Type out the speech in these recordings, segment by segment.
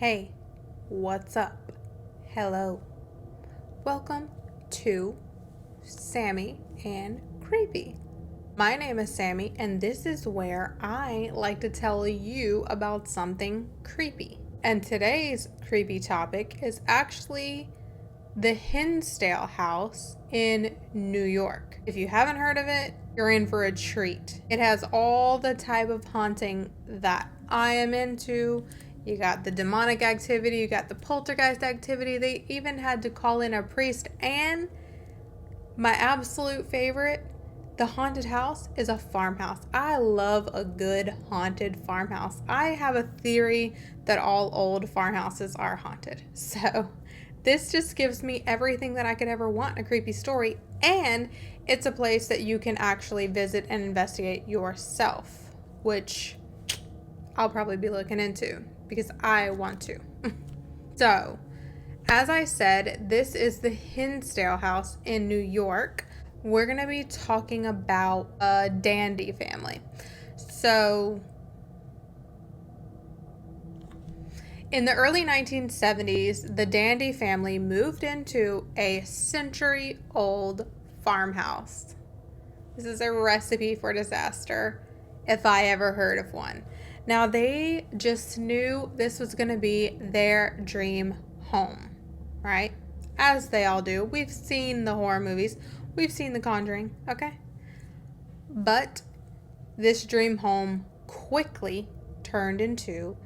Hey, what's up? Hello. Welcome to Sammy and Creepy. My name is Sammy, and this is where I like to tell you about something creepy. And today's creepy topic is actually the Hinsdale House in New York. If you haven't heard of it, you're in for a treat. It has all the type of haunting that I am into. You got the demonic activity, you got the poltergeist activity. They even had to call in a priest. And my absolute favorite, the haunted house, is a farmhouse. I love a good haunted farmhouse. I have a theory that all old farmhouses are haunted. So this just gives me everything that I could ever want in a creepy story. And it's a place that you can actually visit and investigate yourself, which I'll probably be looking into because I want to. So, as I said, this is the Hinsdale House in New York. We're going to be talking about a Dandy family. So, in the early 1970s, the Dandy family moved into a century-old farmhouse. This is a recipe for disaster, if I ever heard of one. Now, they just knew this was going to be their dream home, right? As they all do. We've seen the horror movies. We've seen The Conjuring, okay? But this dream home quickly turned into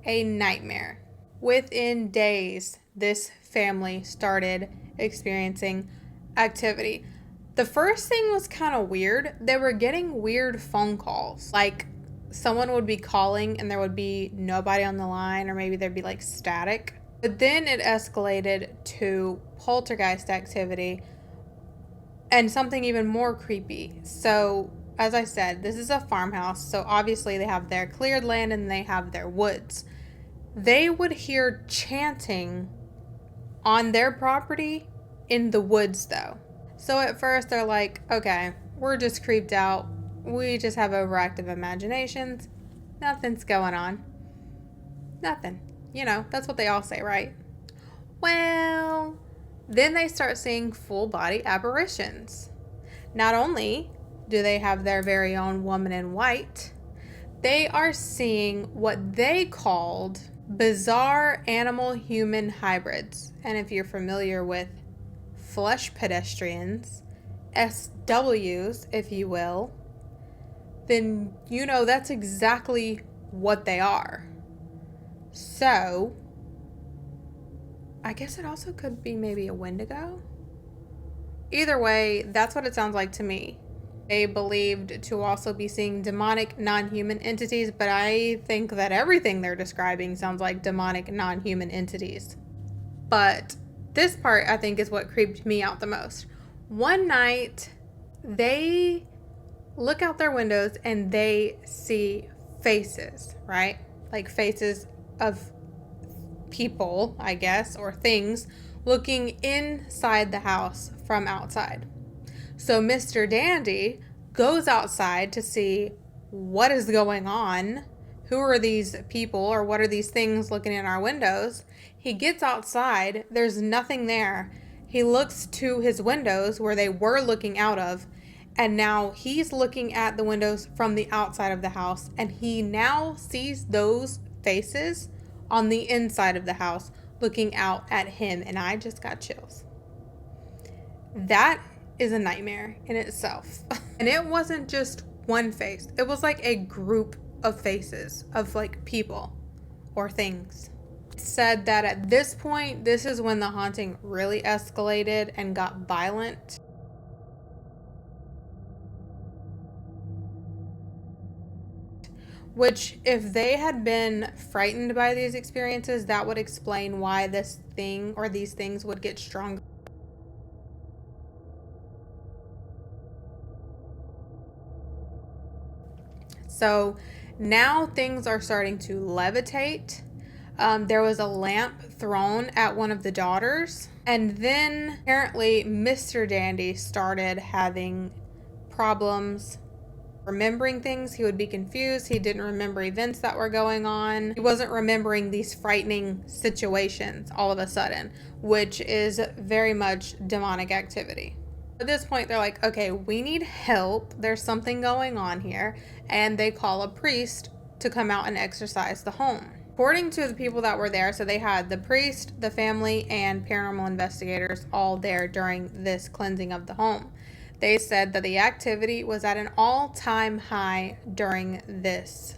a nightmare. Within days, this family started experiencing activity. The first thing was kind of weird. They were getting weird phone calls. Like, someone would be calling and there would be nobody on the line, or maybe there'd be like static. But then it escalated to poltergeist activity and something even more creepy. So, as I said, this is a farmhouse, so obviously they have their cleared land and they have their woods. They would hear chanting on their property in the woods, though. So at first they're like, okay, we're just creeped out. We just have overactive imaginations. Nothing's going on. Nothing. You know, that's what they all say, right? Well, then they start seeing full body apparitions. Not only do they have their very own woman in white, they are seeing what they called bizarre animal-human hybrids. And if you're familiar with flesh pedestrians, SWs, if you will, then you know that's exactly what they are. So, I guess it also could be maybe a Wendigo. Either way, that's what it sounds like to me. They believed to also be seeing demonic non-human entities, but I think that everything they're describing sounds like demonic non-human entities. But this part, I think, is what creeped me out the most. One night, they look out their windows and they see faces, right? Like faces of people, I guess, or things looking inside the house from outside. So Mr. Dandy goes outside to see what is going on. Who are these people, or what are these things looking in our windows? He gets outside. There's nothing there. He looks to his windows where they were looking out of, and now he's looking at the windows from the outside of the house, and he now sees those faces on the inside of the house looking out at him, and I just got chills. That is a nightmare in itself. And it wasn't just one face. It was like a group of faces of like people or things. It said that at this point, this is when the haunting really escalated and got violent. Which, if they had been frightened by these experiences, that would explain why this thing or these things would get stronger. So now things are starting to levitate. There was a lamp thrown at one of the daughters. And then apparently Mr. Dandy started having problems remembering things. He would be confused. He didn't remember events that were going on. He wasn't remembering these frightening situations all of a sudden, which is very much demonic activity. At this point, they're like, okay, we need help. There's something going on here. And they call a priest to come out and exorcise the home. According to the people that were there, so they had the priest, the family, and paranormal investigators all there during this cleansing of the home. They said that the activity was at an all-time high during this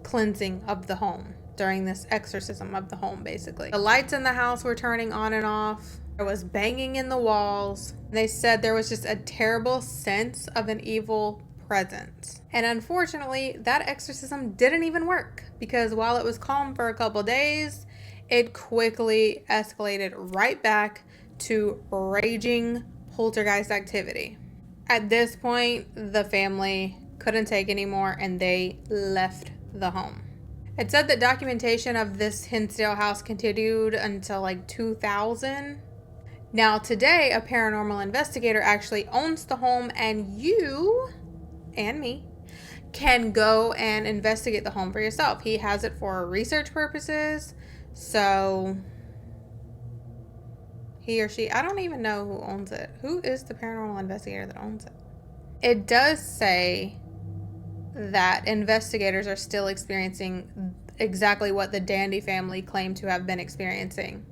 cleansing of the home, during this exorcism of the home, basically. The lights in the house were turning on and off. There was banging in the walls. They said there was just a terrible sense of an evil presence. And unfortunately, that exorcism didn't even work, because while it was calm for a couple days, it quickly escalated right back to raging poltergeist activity. At this point, the family couldn't take anymore and they left the home. It said that documentation of this Hinsdale house continued until like 2000. Now today, a paranormal investigator actually owns the home, and you and me can go and investigate the home for yourself. He has it for research purposes. So he or she, I don't even know who owns it. Who is the paranormal investigator that owns it? It does say that investigators are still experiencing exactly what the Dandy family claimed to have been experiencing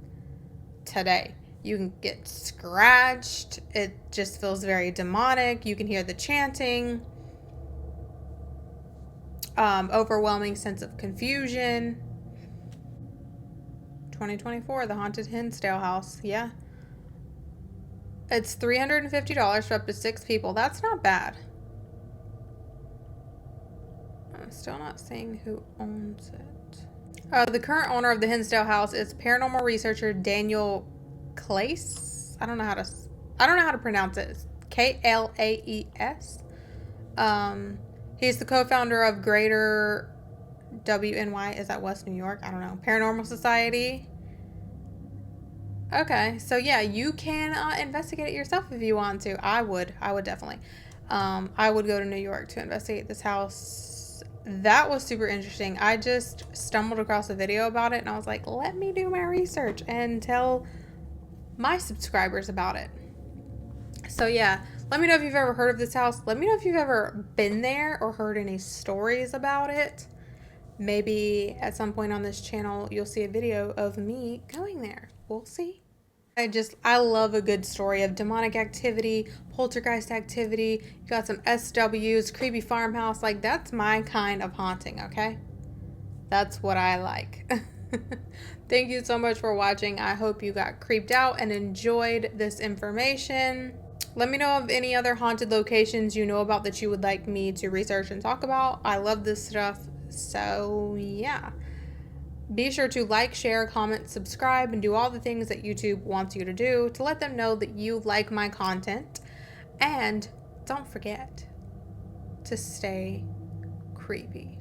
today. You can get scratched. It just feels very demonic. You can hear the chanting. Overwhelming sense of confusion. 2024, the haunted Hinsdale house. Yeah. It's $350 for up to 6 people. That's not bad. I'm still not seeing who owns it. The current owner of the Hinsdale house is paranormal researcher Daniel Claes. I don't know how to pronounce it. It's Klaes. He's the co-founder of Greater WNY. Is that West New York? I don't know. Paranormal Society. Okay, so yeah, you can investigate it yourself if you want to. I would definitely. I would go to New York to investigate this house. That was super interesting. I just stumbled across a video about it and I was like, let me do my research and tell my subscribers about it. So yeah, let me know if you've ever heard of this house. Let me know if you've ever been there or heard any stories about it. Maybe at some point on this channel, you'll see a video of me going there. We'll see. I love a good story of demonic activity, poltergeist activity. You got some SWs, creepy farmhouse. Like, that's my kind of haunting, okay? That's what I like. Thank you so much for watching. I hope you got creeped out and enjoyed this information. Let me know of any other haunted locations you know about that you would like me to research and talk about. I love this stuff. So, yeah. Be sure to like, share, comment, subscribe, and do all the things that YouTube wants you to do to let them know that you like my content. And don't forget to stay creepy.